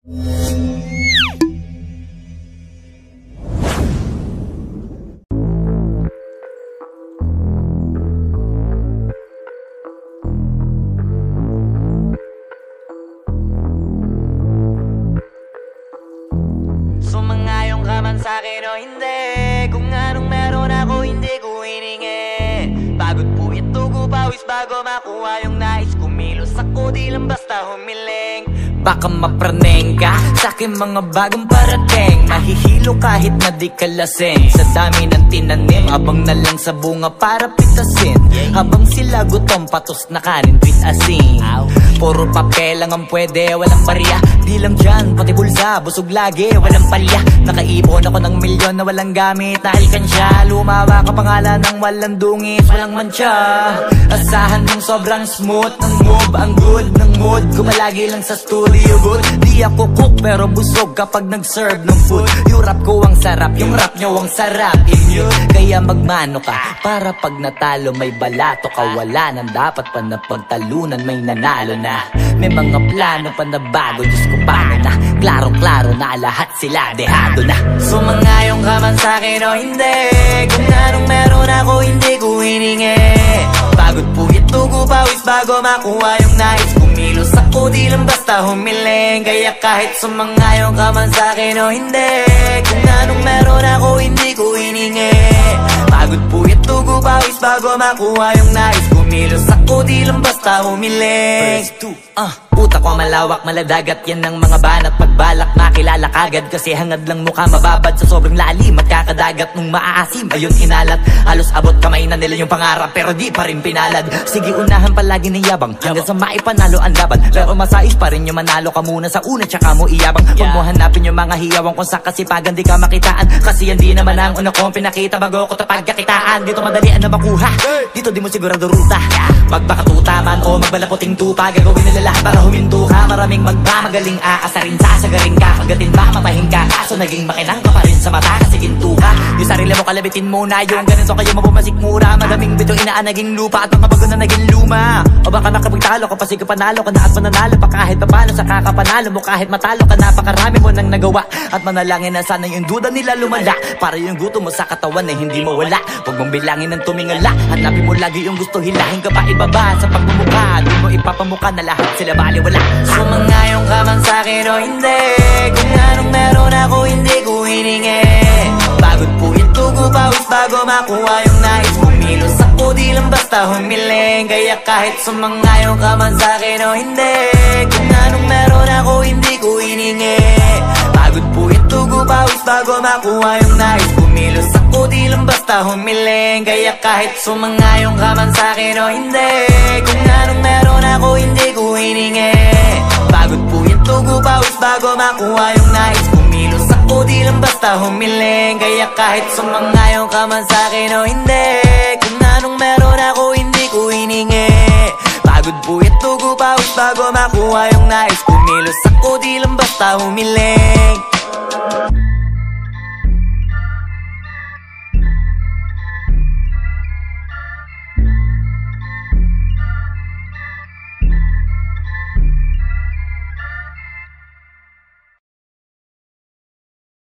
Sumangayong ka man sa'kin o hindi, kung anong meron ako hindi ko hiningi. Pagod puyat tugo pawis bago makuha yung nais. Kumilos ako di lang basta humiling. Baka mapraneng ka sa'kin mga bagong parating. Mahihilo kahit na di ka lasing. Sa dami ng tinanim, abang na lang sa bunga para pitasin. Habang sila gutom patos na kanin with asin. Puro papel lang ang pwede, walang barya. Di lang dyan, pati bulsa, busog lagi, walang palya. Nakaipon ako ng milyon na walang gamit na alkansya. Lumawa ka pangalan ng walang dungis, walang mancha. Asahan mong sobrang smooth ng move, ang good ng mood. Kumalagi lang sa studio good. Di ako cook pero busog kapag nag-serve ng food. Yung rap ko ang sarap, yung rap nyo ang sarap. Immune, kaya magmano ka para pag natalo may balato ka. Wala nang dapat pa na pagtalunan, may nanalo na. May mga plano pa na bago, Diyos ko paano na. Klarong-klaro na lahat sila dehado na. Sumangayong ka man sa'kin o hindi, kung anong meron ako hindi ko hiningi. Pagod puyat tugo pawis bago makuha yung nais. Kumilos ako di lang basta humiling. Kaya kahit sumangayong ka man sa'kin o hindi, kung anong meron ako hindi ko hiningi. Pagod puyat tugo pawis bago makuha yung nais. Kumilos ako di lang basta humiling. Utak ko malawak, maladagat, yan ang mga banat. Pagbalak makilala kagad kasi hangad lang mukha mababad. Sa sobrang lalim at kakadagat nung maaasim ayun inalat. Halos abot kamay na nila yung pangarap pero di pa rin pinalad. Sige unahan palagi ng yabang hanggang sa maipanalo ang laban. Pero masais pa rin yung manalo ka muna sa una tsaka mo iyabang. Huwag mo hanapin yung mga hiyawang kung sa kasipagan di ka makitaan. Kasi yan di naman ang una kong pinakita bago ko tapagkakitaan. Dito madalian na makuha, dito di mo sigurado ruta. Magbakatuta man o magbalaputing tupa, gagawin nila lahat para huminto ka. Maraming magmamagaling aasarin, sasagaring ka. Kagatin ba matahing ka, kaso naging makinang ka pa rin sa mata kasi ginto ka. Yung sarili mo kalabitin muna, yung ganito kayo mabumasik mura. Madaming bito inaan naging lupa at mga bago na naging luma. O baka makapagtalo ka pa sige panalo ka na at mananalo pa kahit papalo sa kakapanalo mo. Kahit matalo ka napakarami mo nang nagawa at manalangin na sana yung duda nila lumala. Para yung gutom mo sa katawan ay hindi mo wala. Huwag mong bilangin ng tumingala, hanapin mo lagi yung gusto, hilahin ka pa ibaba sa pagmumukha. Di mo ipapamukha na lahat sila baliwala. Sumangayong ka man sa'kin o hindi, kung anong meron ako hindi ko hiningi. Pagod puyat tugo pawis bago makuha yung nais. Kumilos ako di lang basta humiling. Kaya kahit sumangayong ka man sa'kin o hindi, kung anong meron ako hindi ko hiningi. Pagod puyat tugo pawis bago makuha yung nais. Kumilos ako di lang basta humiling. Kaya kahit sumangayong ka man sa'kin o hindi, kung anong meron ako hindi ko hiningi. Pagod puyat tugo pawis bago makuha yung nais. Kumilos ako di lang basta humiling. Kaya kahit sumangayong ka man sa'kin o hindi, kung anong meron ako hindi ko hiningi. Pagod puyat tugo pawis bago makuha yung nais. Kumilos ako di lang basta humiling.